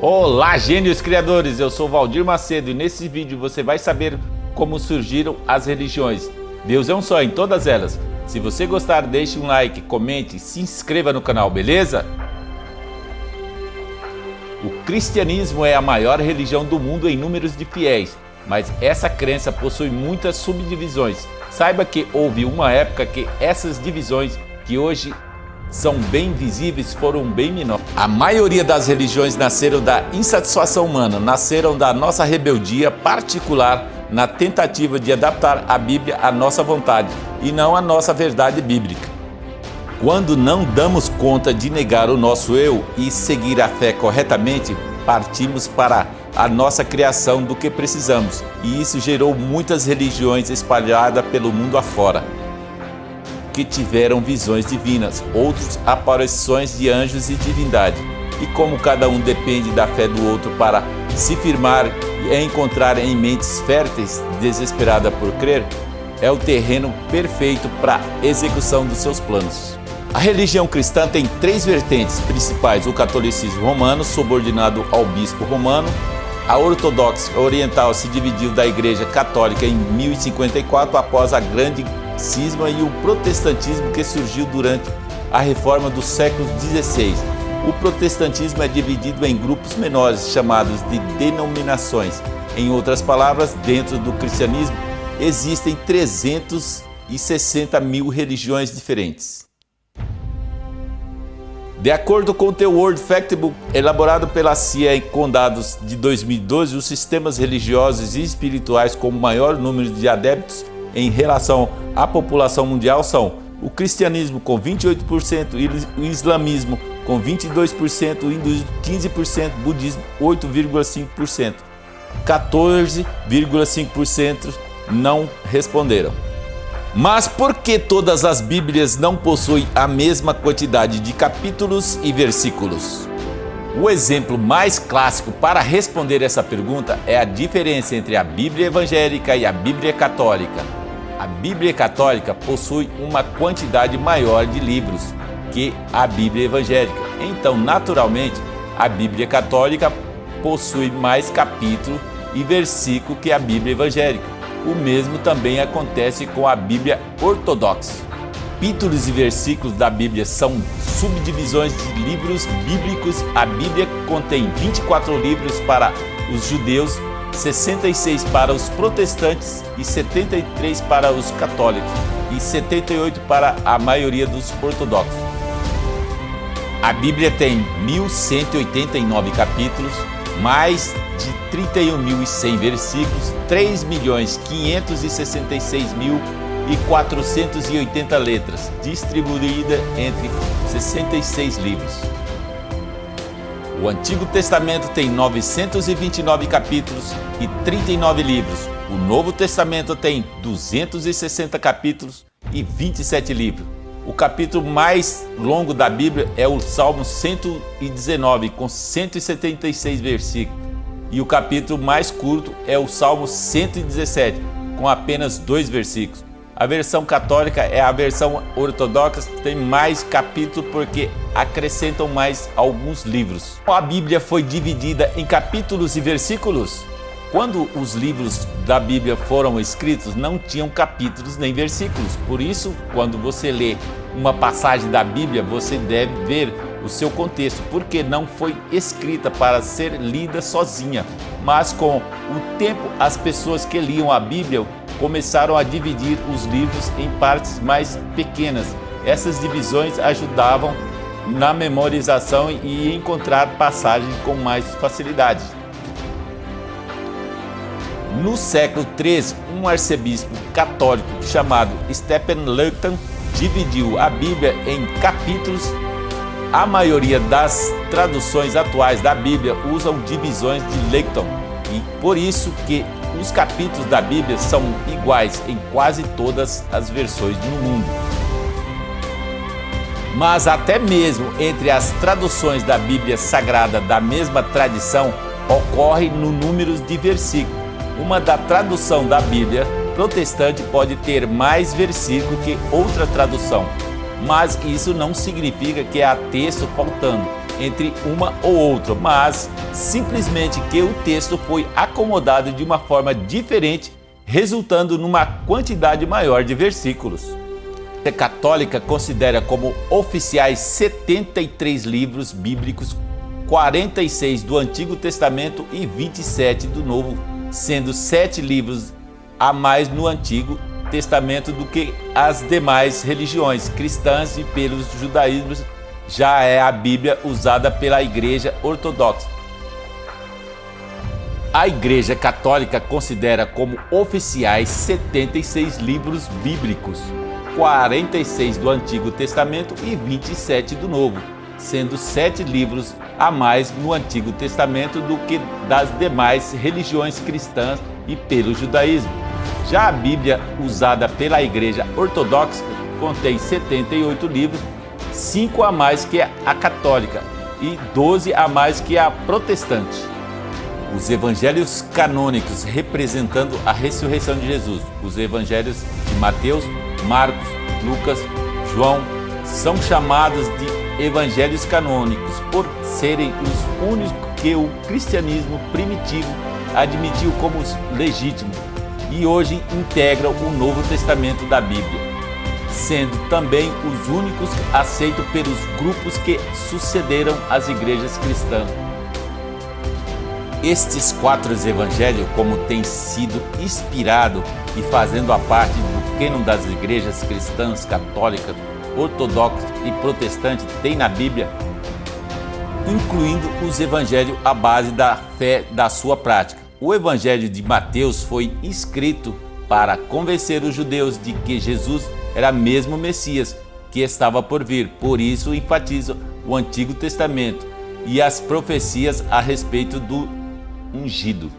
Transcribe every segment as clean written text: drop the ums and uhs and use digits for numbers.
Olá, gênios criadores! Eu sou Valdir Macedo e nesse vídeo você vai saber como surgiram as religiões. Deus é um só em todas elas. Se você gostar, deixe um like, comente, se inscreva no canal, beleza? O cristianismo é a maior religião do mundo em números de fiéis, mas essa crença possui muitas subdivisões. Saiba que houve uma época que essas divisões, que hoje são bem visíveis, foram bem menores. A maioria das religiões nasceram da insatisfação humana, nasceram da nossa rebeldia particular na tentativa de adaptar a Bíblia à nossa vontade e não à nossa verdade bíblica. Quando não damos conta de negar o nosso eu e seguir a fé corretamente, partimos para a nossa criação do que precisamos, e isso gerou muitas religiões espalhadas pelo mundo afora, que tiveram visões divinas, outros aparições de anjos e divindade. E como cada um depende da fé do outro para se firmar e encontrar em mentes férteis, desesperada por crer, é o terreno perfeito para a execução dos seus planos. A religião cristã tem três vertentes principais: o catolicismo romano, subordinado ao bispo romano. A ortodoxa oriental se dividiu da Igreja Católica em 1054 após a Grande Cisma, e o protestantismo, que surgiu durante a reforma do século XVI. O protestantismo é dividido em grupos menores chamados de denominações. Em outras palavras, dentro do cristianismo existem 360 mil religiões diferentes. De acordo com o The World Factbook, elaborado pela CIA com dados de 2012, os sistemas religiosos e espirituais com maior número de adeptos em relação à população mundial são o cristianismo com 28%, o islamismo com 22%, o hinduísmo 15%, o budismo 8,5%. 14,5% não responderam. Mas por que todas as Bíblias não possuem a mesma quantidade de capítulos e versículos? O exemplo mais clássico para responder essa pergunta é a diferença entre a Bíblia evangélica e a Bíblia católica. A Bíblia católica possui uma quantidade maior de livros que a Bíblia evangélica. Então, naturalmente, a Bíblia católica possui mais capítulos e versículos que a Bíblia evangélica. O mesmo também acontece com a Bíblia ortodoxa. Capítulos e versículos da Bíblia são subdivisões de livros bíblicos. A Bíblia contém 24 livros para os judeus, 66 para os protestantes e 73 para os católicos e 78 para a maioria dos ortodoxos. A Bíblia tem 1.189 capítulos, mais de 31.100 versículos, 3.566.480 letras, distribuída entre 66 livros. O Antigo Testamento tem 929 capítulos e 39 livros. O Novo Testamento tem 260 capítulos e 27 livros. O capítulo mais longo da Bíblia é o Salmo 119, com 176 versículos. E o capítulo mais curto é o Salmo 117, com apenas 2 versículos. A versão católica é a versão ortodoxa, que tem mais capítulos porque acrescentam mais alguns livros. A Bíblia foi dividida em capítulos e versículos. Quando os livros da Bíblia foram escritos, não tinham capítulos nem versículos. Por isso, quando você lê uma passagem da Bíblia, você deve ver o seu contexto, porque não foi escrita para ser lida sozinha. Mas com o tempo, as pessoas que liam a Bíblia começaram a dividir os livros em partes mais pequenas. Essas divisões ajudavam na memorização e encontrar passagens com mais facilidade. No século XIII, um arcebispo católico chamado Stephen Langton dividiu a Bíblia em capítulos. A maioria das traduções atuais da Bíblia usam divisões de Langton, e por isso que os capítulos da Bíblia são iguais em quase todas as versões no mundo. Mas até mesmo entre as traduções da Bíblia Sagrada da mesma tradição, ocorre no número de versículos. Uma da tradução da Bíblia protestante pode ter mais versículos que outra tradução, mas isso não significa que há texto faltando. entre uma ou outra, mas simplesmente que o texto foi acomodado de uma forma diferente, resultando numa quantidade maior de versículos. A Igreja Católica considera como oficiais 73 livros bíblicos, 46 do Antigo Testamento e 27 do Novo, sendo 7 livros a mais no Antigo Testamento do que as demais religiões cristãs, e pelos judaísmos já é a Bíblia usada pela Igreja Ortodoxa. A Igreja Católica considera como oficiais 76 livros bíblicos, 46 do Antigo Testamento e 27 do Novo, sendo 7 livros a mais no Antigo Testamento do que das demais religiões cristãs e pelo judaísmo. Já a Bíblia usada pela Igreja Ortodoxa contém 78 livros, 5 a mais que a católica e 12 a mais que a protestante. Os evangelhos canônicos representando a ressurreição de Jesus, os evangelhos de Mateus, Marcos, Lucas, João, são chamados de evangelhos canônicos por serem os únicos que o cristianismo primitivo admitiu como legítimos e hoje integram o Novo Testamento da Bíblia, sendo também os únicos aceitos pelos grupos que sucederam as igrejas cristãs. Estes 4 evangelhos, como tem sido inspirado e fazendo a parte do cânon das igrejas cristãs, católicas, ortodoxas e protestantes, tem na Bíblia, incluindo os evangelhos à base da fé da sua prática. O evangelho de Mateus foi escrito para convencer os judeus de que Jesus era mesmo o Messias que estava por vir, por isso enfatiza o Antigo Testamento e as profecias a respeito do ungido.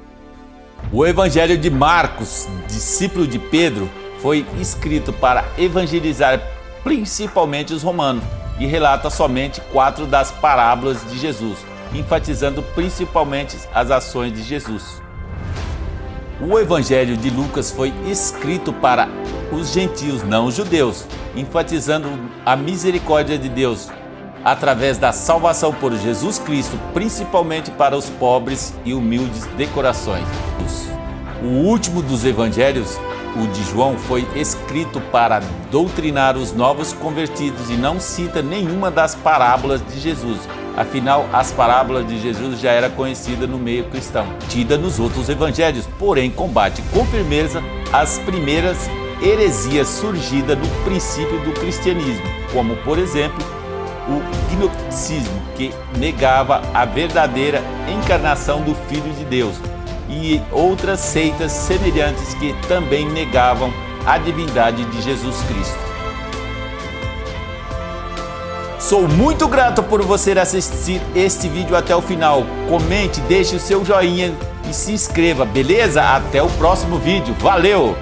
O evangelho de Marcos, discípulo de Pedro, foi escrito para evangelizar principalmente os romanos e relata somente 4 das parábolas de Jesus, enfatizando principalmente as ações de Jesus. O evangelho de Lucas foi escrito para os gentios não judeus, enfatizando a misericórdia de Deus através da salvação por Jesus Cristo, principalmente para os pobres e humildes de corações. O último dos evangelhos, o de João, foi escrito para doutrinar os novos convertidos e não cita nenhuma das parábolas de Jesus. Afinal, as parábolas de Jesus já eram conhecidas no meio cristão, tida nos outros evangelhos, porém combate com firmeza as primeiras heresias surgidas no princípio do cristianismo, como por exemplo o gnosticismo, que negava a verdadeira encarnação do Filho de Deus, e outras seitas semelhantes que também negavam a divindade de Jesus Cristo. Sou muito grato por você assistir este vídeo até o final. Comente, deixe o seu joinha e se inscreva, beleza? Até o próximo vídeo. Valeu!